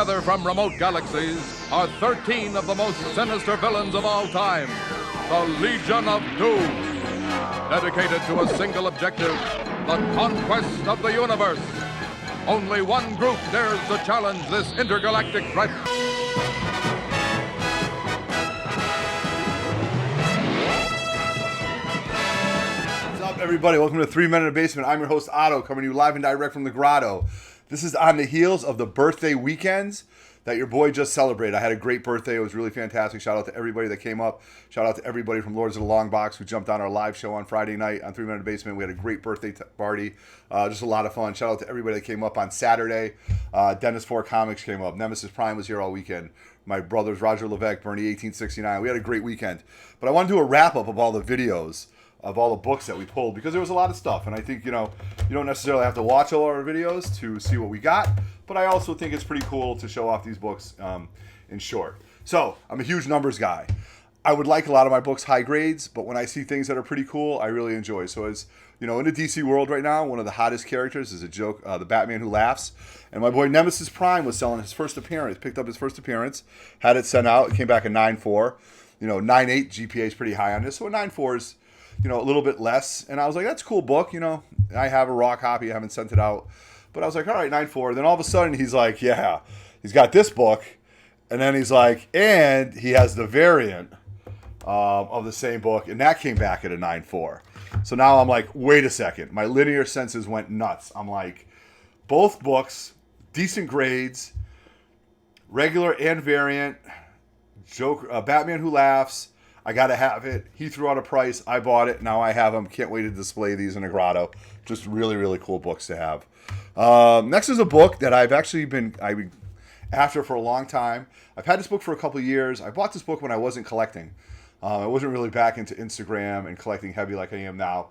together from remote galaxies are 13 of the most sinister villains of all time, the Legion of Doom, dedicated to a single objective, the conquest of the universe. Only one group dares to challenge this intergalactic threat. What's up, everybody? Welcome to 3 Men in a Basement. I'm your host, Otto, coming to you live and direct from the Grotto. This is on the heels of the birthday weekends that your boy just celebrated. I had a great birthday. It was really fantastic. Shout out to everybody that came up. Shout out to everybody from Lords of the Long Box who jumped on our live show on Friday night on 3 Men in a Basement. We had a great birthday party. Just a lot of fun. Shout out to everybody that came up on Saturday. Dennis 4 Comics came up. Nemesis Prime was here all weekend. My brothers, Roger Levesque, Bernie 1869. We had a great weekend. But I want to do a wrap-up of all the videos of all the books that we pulled, because there was a lot of stuff, and I think, you don't necessarily have to watch all our videos to see what we got, but I also think it's pretty cool to show off these books in short. So, I'm a huge numbers guy. I would like a lot of my books high grades, but when I see things that are pretty cool, I really enjoy. So as in the DC world right now, one of the hottest characters is the Batman Who Laughs, and my boy Nemesis Prime was selling his first appearance, picked up his first appearance, had it sent out, it came back a 9.4, 9.8 GPA is pretty high on this, so a 9.4 is a little bit less. And I was like, that's a cool book. I have a raw copy. I haven't sent it out. But I was like, all right, 9.4. Then all of a sudden he's like, yeah, he's got this book. And then he's like, and he has the variant of the same book. And that came back at a 9.4. So now I'm like, wait a second. My linear senses went nuts. I'm like, both books, decent grades, regular and variant, Batman Who Laughs. I got to have it. He threw out a price. I bought it. Now I have them. Can't wait to display these in a grotto. Just really, really cool books to have. Next is a book that I've actually been after for a long time. I've had this book for a couple of years. I bought this book when I wasn't collecting. I wasn't really back into Instagram and collecting heavy like I am now.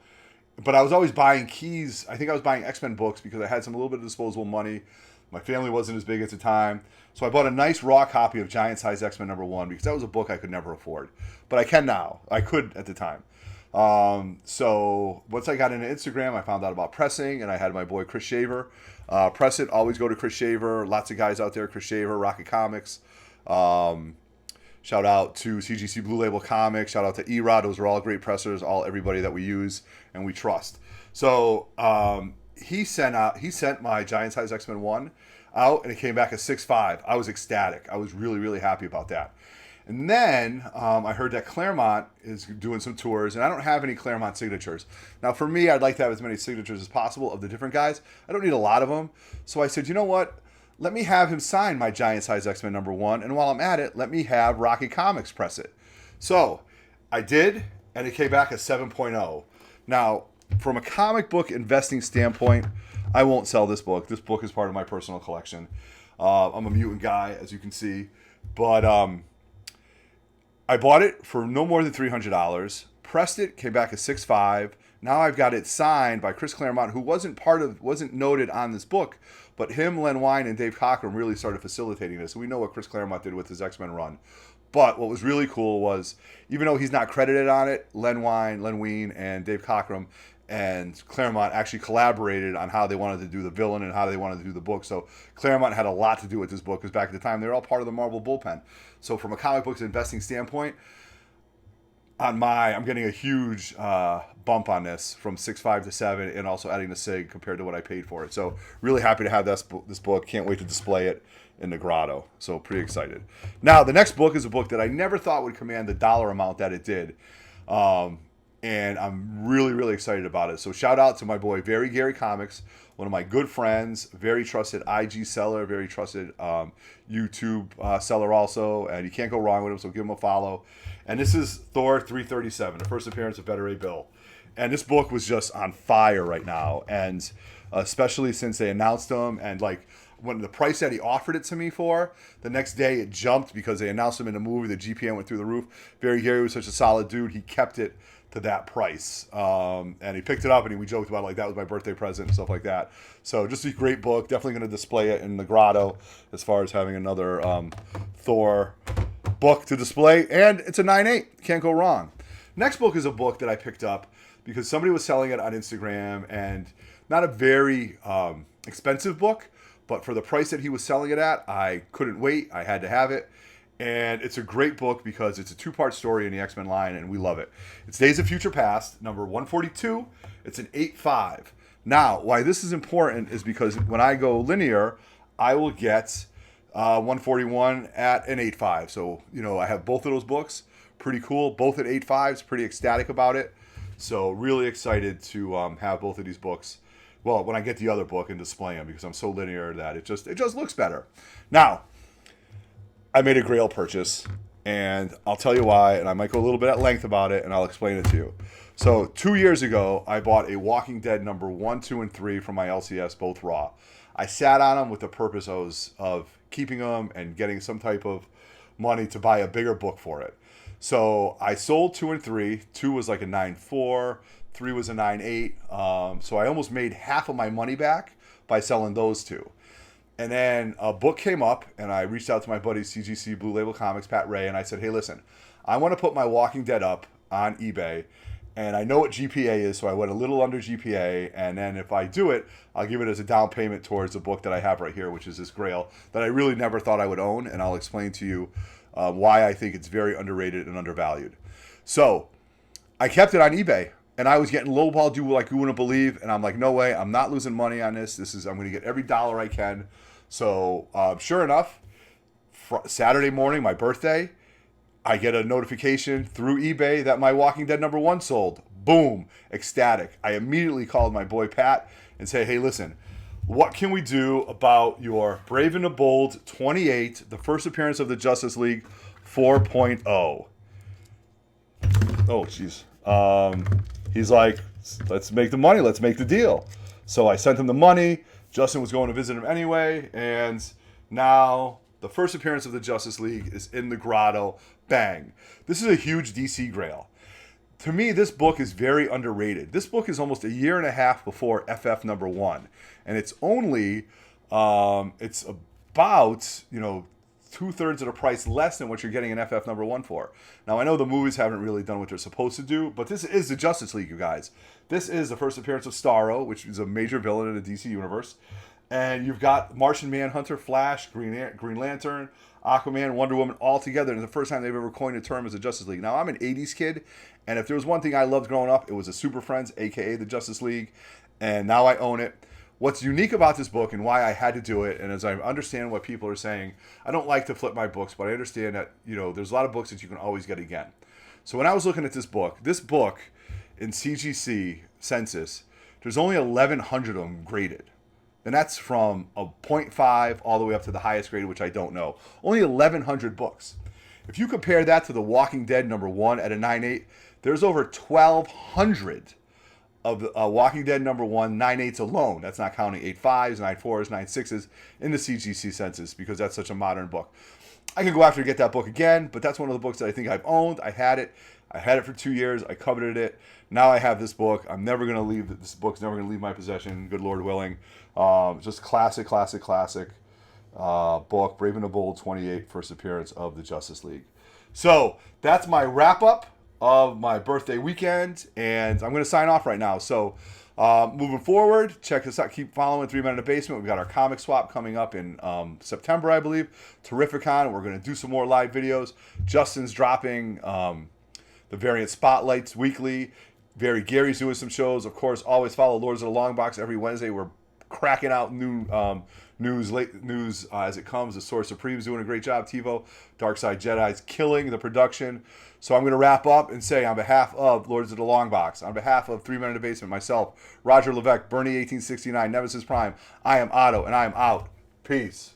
But I was always buying keys. I think I was buying X-Men books because I had a little bit of disposable money. My family wasn't as big at the time. So I bought a nice raw copy of Giant Size X-Men #1 because that was a book I could never afford. But I can now. I could at the time. So once I got into Instagram, I found out about pressing, and I had my boy Chris Shaver press it. Always go to Chris Shaver. Lots of guys out there. Chris Shaver, Rocket Comics. Shout out to CGC Blue Label Comics. Shout out to E-Rod. Those are all great pressers. Everybody that we use and we trust. So he sent my Giant Size X-Men 1 out, and it came back at 6.5. I was ecstatic. I was really, really happy about that. And then I heard that Claremont is doing some tours, and I don't have any Claremont signatures. Now, for me, I'd like to have as many signatures as possible of the different guys. I don't need a lot of them. So I said, you know what? Let me have him sign my Giant Size X-Men #1, and while I'm at it, let me have Rocket Comics press it. So I did, and it came back at 7.0. Now, from a comic book investing standpoint, I won't sell this book. This book is part of my personal collection. I'm a mutant guy, as you can see. But I bought it for no more than $300. Pressed it, came back at 6.5. Now I've got it signed by Chris Claremont, who wasn't noted on this book, but him, Len Wein, and Dave Cockrum really started facilitating this. We know what Chris Claremont did with his X-Men run. But what was really cool was, even though he's not credited on it, Len Wein, and Dave Cockrum and Claremont actually collaborated on how they wanted to do the villain and how they wanted to do the book. So Claremont had a lot to do with this book, because back at the time, they were all part of the Marvel bullpen. So from a comic books investing standpoint, I'm getting a huge bump on this from 6.5 to 7, and also adding the SIG compared to what I paid for it. So really happy to have this book. Can't wait to display it in the grotto. So pretty excited. Now, the next book is a book that I never thought would command the dollar amount that it did. And I'm really, really excited about it. So shout out to my boy, Very Gary Comics, one of my good friends, very trusted IG seller, very trusted YouTube seller also. And you can't go wrong with him, so give him a follow. And this is Thor 337, the first appearance of Beta Ray Bill. And this book was just on fire right now. And especially since they announced him, and like when the price that he offered it to me for, the next day it jumped because they announced him in the movie. The GPM went through the roof. Very Gary was such a solid dude. He kept it to that price. And he picked it up, and we joked about it, like that was my birthday present and stuff like that. So just a great book. Definitely going to display it in the grotto as far as having another Thor book to display. And it's a 9.8. Can't go wrong. Next book is a book that I picked up because somebody was selling it on Instagram, and not a very expensive book, But for the price that he was selling it at, I couldn't wait. I had to have it. And it's a great book because it's a 2-part story in the X-Men line, and we love it. It's Days of Future Past, number 142. It's an 8.5. Now, why this is important is because when I go linear, I will get 141 at an 8.5. So, I have both of those books. Pretty cool. Both at 8.5s. Pretty ecstatic about it. So, really excited to have both of these books. Well, when I get the other book and display them, because I'm so linear that it just looks better. Now, I made a Grail purchase, and I'll tell you why, and I might go a little bit at length about it, and I'll explain it to you. So 2 years ago, I bought a Walking Dead number 1, 2, and 3 from my LCS, both raw. I sat on them with the purpose of keeping them and getting some type of money to buy a bigger book for it. So I sold 2 and 3. 2 was like a 9.4. 3 was a 9.8. So I almost made half of my money back by selling those 2. And then a book came up, and I reached out to my buddy CGC Blue Label Comics, Pat Ray, and I said, hey, listen, I want to put my Walking Dead up on eBay, and I know what GPA is, so I went a little under GPA, and then if I do it, I'll give it as a down payment towards the book that I have right here, which is this Grail, that I really never thought I would own, and I'll explain to you why I think it's very underrated and undervalued. So I kept it on eBay. And I was getting lowball due like you wouldn't believe. And I'm like, no way, I'm not losing money on this. I'm going to get every dollar I can. So sure enough, Saturday morning, my birthday, I get a notification through eBay that my Walking Dead number 1 sold. Boom, ecstatic. I immediately called my boy Pat and say, hey, listen, what can we do about your Brave and the Bold 28, the first appearance of the Justice League 4.0? Oh, jeez. He's like, let's make the money. Let's make the deal. So I sent him the money. Justin was going to visit him anyway. And now the first appearance of the Justice League is in the Grotto. Bang. This is a huge DC Grail. To me, this book is very underrated. This book is almost a year and a half before FF number 1. And it's only, it's about, 2/3 of the price less than what you're getting in FF number 1 for. Now, I know the movies haven't really done what they're supposed to do, but this is the Justice League, you guys. This is the first appearance of Starro, which is a major villain in the DC universe. And you've got Martian Manhunter, Flash, Green Lantern, Aquaman, Wonder Woman all together. And it's the first time they've ever coined a term as a Justice League. Now, I'm an 80s kid, and if there was one thing I loved growing up, it was the Super Friends, a.k.a. the Justice League. And now I own it. What's unique about this book and why I had to do it, and as I understand what people are saying, I don't like to flip my books, but I understand that, there's a lot of books that you can always get again. So when I was looking at this book in CGC census, there's only 1,100 of them graded. And that's from a 0.5 all the way up to the highest grade, which I don't know. Only 1,100 books. If you compare that to The Walking Dead number 1 at a 9.8, there's over 1,200 of the Walking Dead number 1, 9.8s alone. That's not counting 8.5s, 9.4s, 9.6s in the CGC census because that's such a modern book. I can go after and get that book again, but that's one of the books that I think I've owned. I had it for 2 years. I coveted it. Now I have this book. I'm never going to leave. This book's never going to leave my possession. Good Lord willing. Just classic book. Brave and the Bold 28, first appearance of the Justice League. So that's my wrap up of my birthday weekend, and I'm going to sign off right now. So moving forward, check us out. Keep following 3 Men in the Basement. We've got our comic swap coming up in September, I believe. Terrificon. We're going to do some more live videos. Justin's dropping the variant spotlights weekly. Gary's doing some shows. Of course, always follow Lords of the Long Box every Wednesday. We're cracking out new late news as it comes. The Source Supreme's doing a great job. TiVo, Darkside Jedi's killing the production. So I'm going to wrap up and say, on behalf of Lords of the Long Box, on behalf of 3 Men in the Basement, myself, Roger Levesque, Bernie 1869, Nemesis Prime, I am Otto, and I am out. Peace.